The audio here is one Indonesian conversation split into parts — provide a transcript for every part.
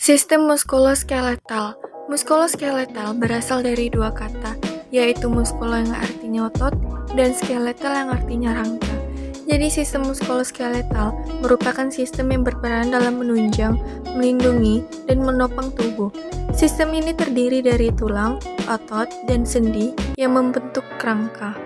Sistem muskuloskeletal. Muskuloskeletal berasal dari dua kata, yaitu muskulo yang artinya otot dan skeletal yang artinya rangka. Jadi sistem muskuloskeletal merupakan sistem yang berperan dalam menunjang, melindungi, dan menopang tubuh. Sistem ini terdiri dari tulang, otot, dan sendi yang membentuk rangka.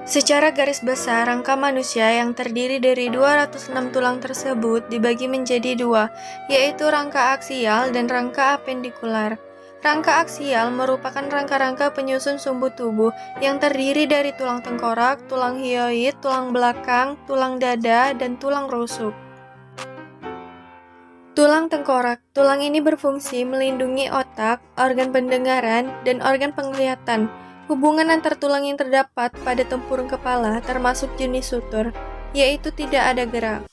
Secara garis besar, rangka manusia yang terdiri dari 206 tulang tersebut dibagi menjadi dua, yaitu rangka aksial dan rangka apendikular. Rangka aksial merupakan rangka-rangka penyusun sumbu tubuh yang terdiri dari tulang tengkorak, tulang hyoid, tulang belakang, tulang dada, dan tulang rusuk. Tulang tengkorak. Tulang ini berfungsi melindungi otak, organ pendengaran, dan organ penglihatan. Hubungan antar tulang yang terdapat pada tempurung kepala termasuk jenis sutur, yaitu tidak ada gerak.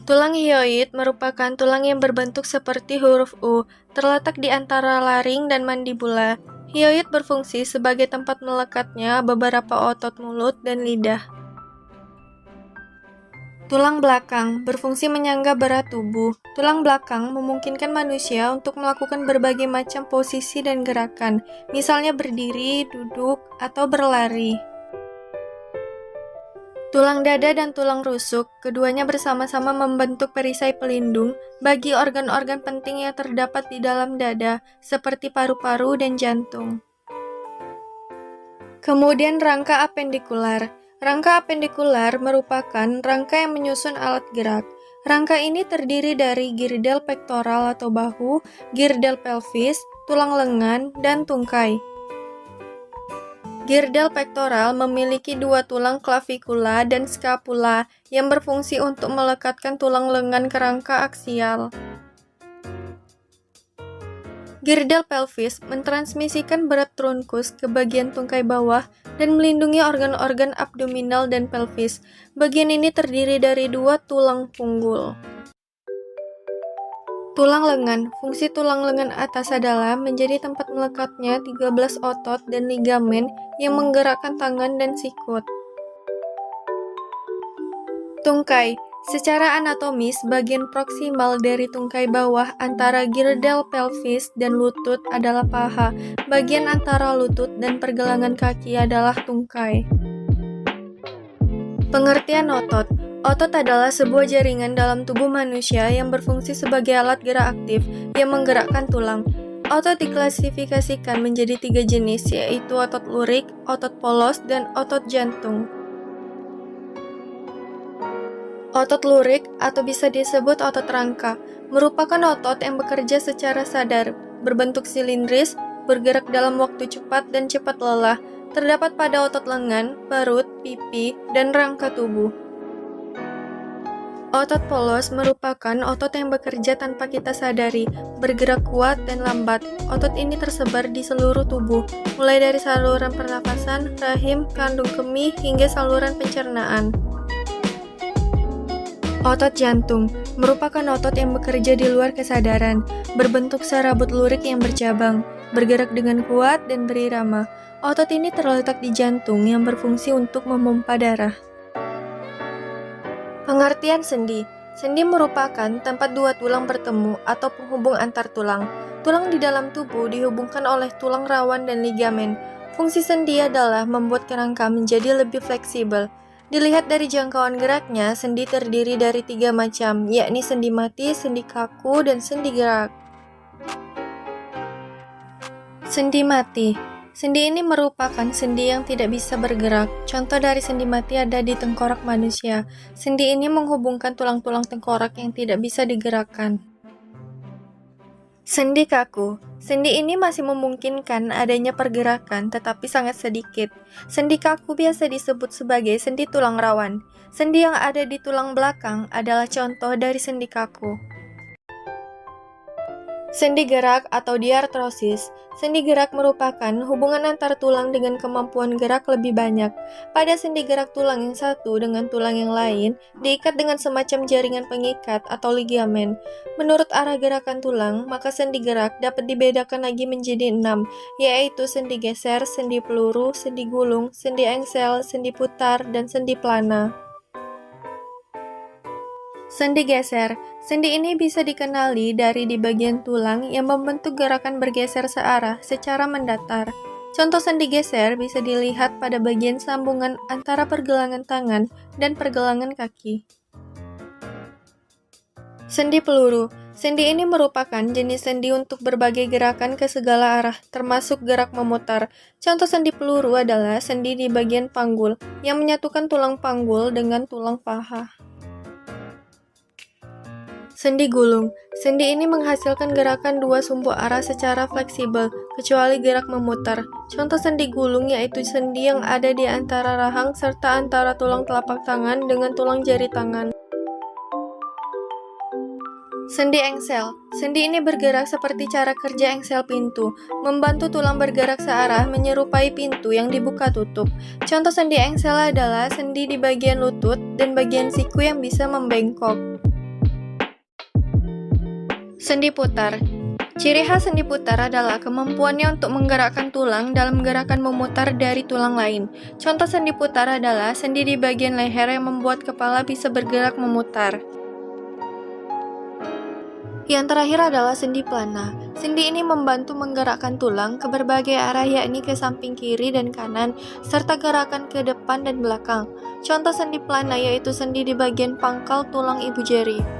Tulang hyoid merupakan tulang yang berbentuk seperti huruf U, terletak di antara laring dan mandibula. Hyoid berfungsi sebagai tempat melekatnya beberapa otot mulut dan lidah. Tulang belakang berfungsi menyangga berat tubuh. Tulang belakang memungkinkan manusia untuk melakukan berbagai macam posisi dan gerakan, misalnya berdiri, duduk, atau berlari. Tulang dada dan tulang rusuk, keduanya bersama-sama membentuk perisai pelindung bagi organ-organ penting yang terdapat di dalam dada, seperti paru-paru dan jantung. Kemudian rangka apendikular. Rangka apendikular merupakan rangka yang menyusun alat gerak. Rangka ini terdiri dari girdal pektoral atau bahu, girdal pelvis, tulang lengan, dan tungkai. Girdal pektoral memiliki dua tulang clavikula dan scapula yang berfungsi untuk melekatkan tulang lengan ke rangka aksial. Girdal pelvis mentransmisikan berat trunkus ke bagian tungkai bawah dan melindungi organ-organ abdominal dan pelvis. Bagian ini terdiri dari dua tulang punggul. Tulang lengan. Fungsi tulang lengan atas adalah menjadi tempat melekatnya 13 otot dan ligamen yang menggerakkan tangan dan sikut. Tungkai. Secara anatomis, bagian proksimal dari tungkai bawah antara girdal pelvis dan lutut adalah paha. Bagian antara lutut dan pergelangan kaki adalah tungkai. Pengertian otot. Otot adalah sebuah jaringan dalam tubuh manusia yang berfungsi sebagai alat gerak aktif yang menggerakkan tulang. Otot diklasifikasikan menjadi 3 jenis, yaitu otot lurik, otot polos, dan otot jantung. Otot lurik, atau bisa disebut otot rangka, merupakan otot yang bekerja secara sadar, berbentuk silindris, bergerak dalam waktu cepat dan cepat lelah, terdapat pada otot lengan, perut, pipi, dan rangka tubuh. Otot polos merupakan otot yang bekerja tanpa kita sadari, bergerak kuat dan lambat. Otot ini tersebar di seluruh tubuh, mulai dari saluran pernafasan, rahim, kandung kemih, hingga saluran pencernaan. Otot jantung merupakan otot yang bekerja di luar kesadaran, berbentuk serabut lurik yang bercabang, bergerak dengan kuat dan berirama. Otot ini terletak di jantung yang berfungsi untuk memompa darah. Pengertian sendi. Sendi merupakan tempat dua tulang bertemu atau penghubung antar tulang. Tulang di dalam tubuh dihubungkan oleh tulang rawan dan ligamen. Fungsi sendi adalah membuat kerangka menjadi lebih fleksibel. Dilihat dari jangkauan geraknya, sendi terdiri dari 3 macam, yakni sendi mati, sendi kaku, dan sendi gerak. Sendi mati. Sendi ini merupakan sendi yang tidak bisa bergerak. Contoh dari sendi mati ada di tengkorak manusia. Sendi ini menghubungkan tulang-tulang tengkorak yang tidak bisa digerakkan. Sendi kaku. Sendi ini masih memungkinkan adanya pergerakan, tetapi sangat sedikit. Sendi kaku biasa disebut sebagai sendi tulang rawan. Sendi yang ada di tulang belakang adalah contoh dari sendi kaku. Sendi gerak atau diartrosis. Sendi gerak merupakan hubungan antar tulang dengan kemampuan gerak lebih banyak. Pada sendi gerak tulang yang satu dengan tulang yang lain, diikat dengan semacam jaringan pengikat atau ligamen. Menurut arah gerakan tulang, maka sendi gerak dapat dibedakan lagi menjadi 6, yaitu sendi geser, sendi peluru, sendi gulung, sendi engsel, sendi putar, dan sendi plana. Sendi geser. Sendi ini bisa dikenali dari di bagian tulang yang membentuk gerakan bergeser searah secara mendatar. Contoh sendi geser bisa dilihat pada bagian sambungan antara pergelangan tangan dan pergelangan kaki. Sendi peluru. Sendi ini merupakan jenis sendi untuk berbagai gerakan ke segala arah, termasuk gerak memutar. Contoh sendi peluru adalah sendi di bagian panggul, yang menyatukan tulang panggul dengan tulang paha. Sendi gulung. Sendi ini menghasilkan gerakan dua sumbu arah secara fleksibel, kecuali gerak memutar. Contoh sendi gulung yaitu sendi yang ada di antara rahang serta antara tulang telapak tangan dengan tulang jari tangan. Sendi engsel. Sendi ini bergerak seperti cara kerja engsel pintu, membantu tulang bergerak searah menyerupai pintu yang dibuka tutup. Contoh sendi engsel adalah sendi di bagian lutut dan bagian siku yang bisa membengkok. Sendi putar. Ciri khas sendi putar adalah kemampuannya untuk menggerakkan tulang dalam gerakan memutar dari tulang lain. Contoh sendi putar adalah sendi di bagian leher yang membuat kepala bisa bergerak memutar. Yang terakhir adalah sendi plana. Sendi ini membantu menggerakkan tulang ke berbagai arah, yakni ke samping kiri dan kanan, serta gerakan ke depan dan belakang. Contoh sendi plana yaitu sendi di bagian pangkal tulang ibu jari.